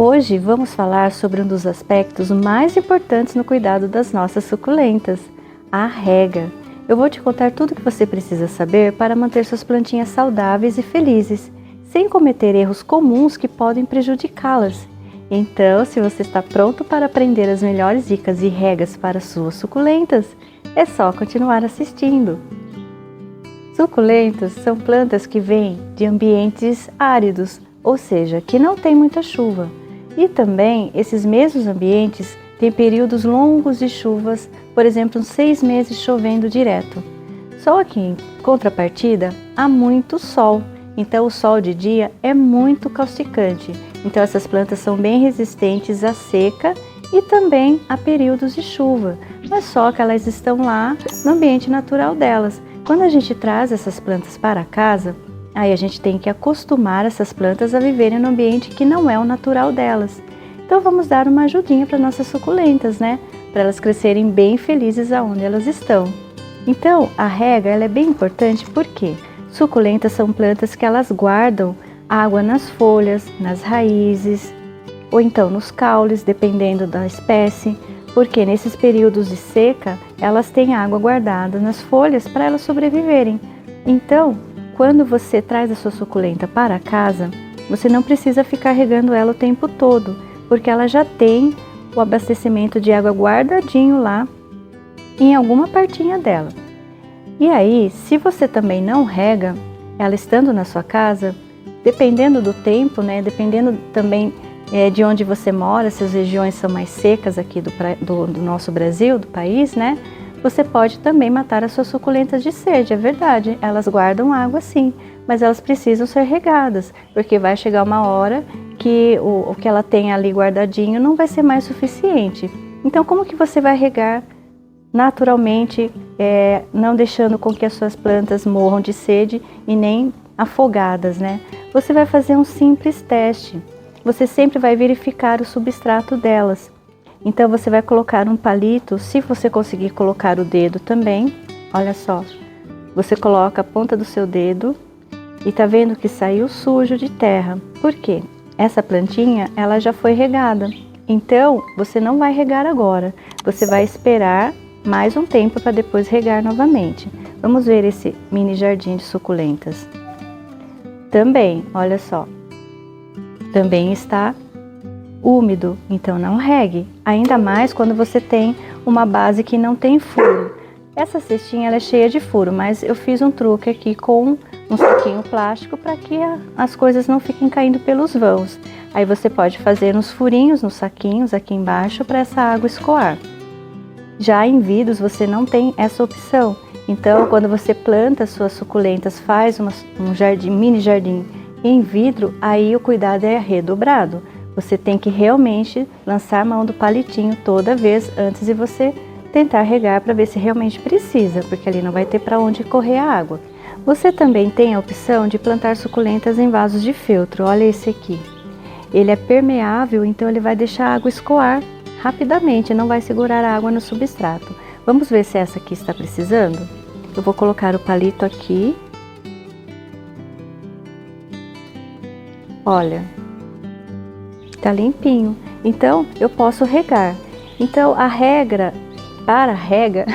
Hoje vamos falar sobre um dos aspectos mais importantes no cuidado das nossas suculentas, a rega. Eu vou te contar tudo o que você precisa saber para manter suas plantinhas saudáveis e felizes, sem cometer erros comuns que podem prejudicá-las. Então, se você está pronto para aprender as melhores dicas e regas para suas suculentas, é só continuar assistindo. Suculentas são plantas que vêm de ambientes áridos, ou seja, que não tem muita chuva. E também, esses mesmos ambientes têm períodos longos de chuvas, por exemplo, uns 6 meses chovendo direto. Só que, em contrapartida, há muito sol. Então, o sol de dia é muito causticante. Então, essas plantas são bem resistentes à seca e também a períodos de chuva. Mas só que elas estão lá no ambiente natural delas. Quando a gente traz essas plantas para casa, aí a gente tem que acostumar essas plantas a viverem no ambiente que não é o natural delas. Então vamos dar uma ajudinha para nossas suculentas, né? Para elas crescerem bem felizes aonde elas estão. Então a rega ela é bem importante porque suculentas são plantas que elas guardam água nas folhas, nas raízes ou então nos caules, dependendo da espécie, porque nesses períodos de seca elas têm água guardada nas folhas para elas sobreviverem. Então, quando você traz a sua suculenta para casa, você não precisa ficar regando ela o tempo todo, porque ela já tem o abastecimento de água guardadinho lá em alguma partinha dela. E aí, se você também não rega, ela estando na sua casa, dependendo do tempo, né, dependendo também de onde você mora, se as regiões são mais secas aqui do nosso Brasil, do país, né? Você pode também matar as suas suculentas de sede, é verdade, elas guardam água sim, mas elas precisam ser regadas, porque vai chegar uma hora que o que ela tem ali guardadinho não vai ser mais suficiente. Então, como que você vai regar naturalmente, não deixando com que as suas plantas morram de sede e nem afogadas, né? Você vai fazer um simples teste, você sempre vai verificar o substrato delas. Então você vai colocar um palito, se você conseguir colocar o dedo também, olha só, você coloca a ponta do seu dedo e tá vendo que saiu sujo de terra. Por quê? Essa plantinha, ela já foi regada, então você não vai regar agora, você vai esperar mais um tempo para depois regar novamente. Vamos ver esse mini jardim de suculentas. Também, olha só, também está úmido, então não regue, ainda mais quando você tem uma base que não tem furo. Essa cestinha ela é cheia de furo, mas eu fiz um truque aqui com um saquinho plástico para que as coisas não fiquem caindo pelos vãos. Aí você pode fazer uns furinhos nos saquinhos aqui embaixo para essa água escoar. Já em vidros você não tem essa opção, então quando você planta suas suculentas, faz um jardim, mini jardim em vidro, aí o cuidado é redobrado. Você tem que realmente lançar a mão do palitinho toda vez antes de você tentar regar para ver se realmente precisa, porque ali não vai ter para onde correr a água. Você também tem a opção de plantar suculentas em vasos de feltro, olha esse aqui. Ele é permeável, então ele vai deixar a água escoar rapidamente, não vai segurar a água no substrato. Vamos ver se essa aqui está precisando? Eu vou colocar o palito aqui. Olha, tá limpinho, então eu posso regar. Então a regra para a rega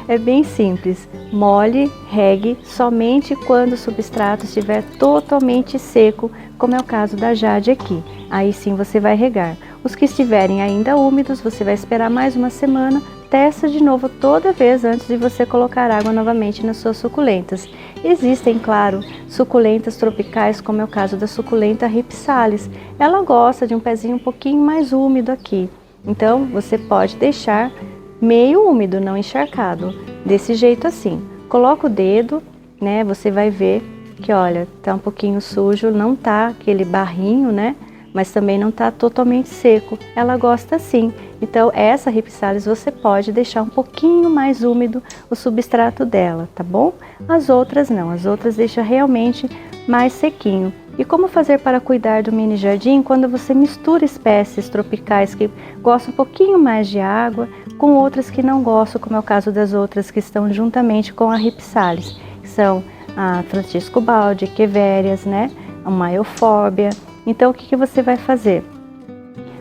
é bem simples, molhe, regue somente quando o substrato estiver totalmente seco, como é o caso da Jade aqui, aí sim você vai regar. Os que estiverem ainda úmidos, você vai esperar mais uma semana, testa de novo toda vez antes de você colocar água novamente nas suas suculentas. Existem, claro, suculentas tropicais, como é o caso da suculenta Rhipsalis. Ela gosta de um pezinho um pouquinho mais úmido aqui. Então, você pode deixar meio úmido, não encharcado. Desse jeito assim. Coloca o dedo, né? Você vai ver que, olha, tá um pouquinho sujo, não tá aquele barrinho, né? Mas também não está totalmente seco. Ela gosta sim. Então essa Rhipsalis você pode deixar um pouquinho mais úmido o substrato dela, tá bom? As outras não, as outras deixa realmente mais sequinho. E como fazer para cuidar do mini jardim quando você mistura espécies tropicais que gostam um pouquinho mais de água com outras que não gostam, como é o caso das outras que estão juntamente com a Rhipsalis, que são a Francisco Baldi, Quevérias, né? A Euphorbia. Então o que você vai fazer?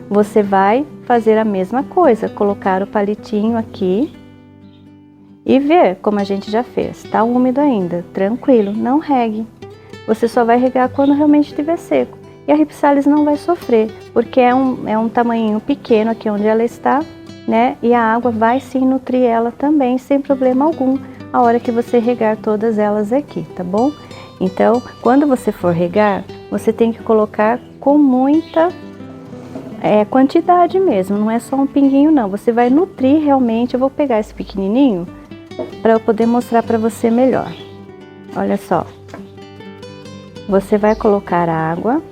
você vai fazer a mesma coisa, colocar o palitinho aqui e ver como a gente já fez. Tá úmido ainda, tranquilo, não regue. Você só vai regar quando realmente estiver seco. E a Ripsalis não vai sofrer, porque é um tamanhinho pequeno aqui onde ela está, né? E a água vai sim nutrir ela também, sem problema algum, a hora que você regar todas elas aqui, tá bom? Então, quando você for regar, você tem que colocar com muita quantidade mesmo, não é só um pinguinho não. Você vai nutrir realmente. Eu vou pegar esse pequenininho para eu poder mostrar para você melhor. Olha só. Você vai colocar a água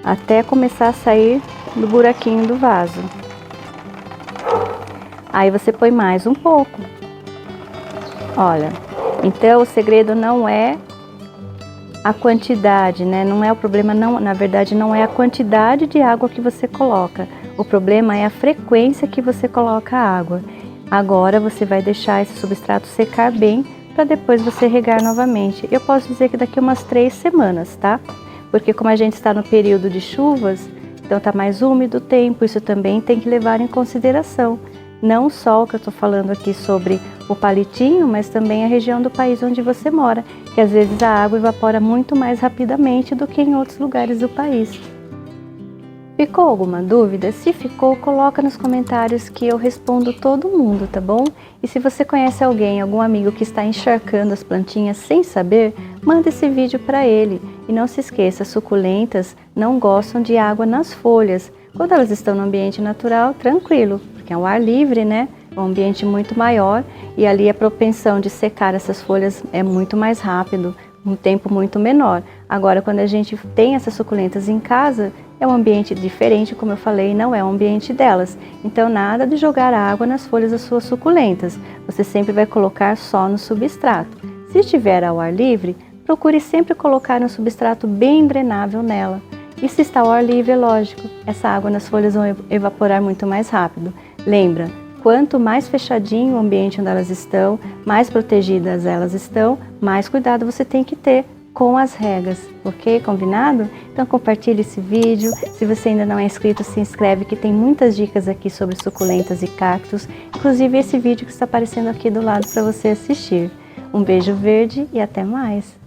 até começar a sair do buraquinho do vaso. Aí você põe mais um pouco. Olha, então o segredo não é a quantidade, né? Não é o problema, não, na verdade não é a quantidade de água que você coloca. O problema é a frequência que você coloca a água. Agora você vai deixar esse substrato secar bem para depois você regar novamente. Eu posso dizer que daqui umas 3 semanas, tá? Porque como a gente está no período de chuvas, então tá mais úmido o tempo, isso também tem que levar em consideração. Não só o que eu estou falando aqui sobre o palitinho, mas também a região do país onde você mora, que às vezes a água evapora muito mais rapidamente do que em outros lugares do país. Ficou alguma dúvida? Se ficou, coloca nos comentários que eu respondo todo mundo, tá bom? E se você conhece alguém, algum amigo que está encharcando as plantinhas sem saber, manda esse vídeo para ele. E não se esqueça, suculentas não gostam de água nas folhas. Quando elas estão no ambiente natural, tranquilo, porque é um ar livre, né? É um ambiente muito maior e ali a propensão de secar essas folhas é muito mais rápido, um tempo muito menor. Agora, quando a gente tem essas suculentas em casa, é um ambiente diferente, como eu falei, não é o ambiente delas. Então, nada de jogar água nas folhas das suas suculentas. Você sempre vai colocar só no substrato. Se estiver ao ar livre, procure sempre colocar um substrato bem drenável nela. E se está ao ar livre, é lógico, essa água nas folhas vai evaporar muito mais rápido. Lembra, quanto mais fechadinho o ambiente onde elas estão, mais protegidas elas estão, mais cuidado você tem que ter com as regas, ok? Combinado? Então compartilhe esse vídeo. Se você ainda não é inscrito, se inscreve, que tem muitas dicas aqui sobre suculentas e cactos, inclusive esse vídeo que está aparecendo aqui do lado para você assistir. Um beijo verde e até mais!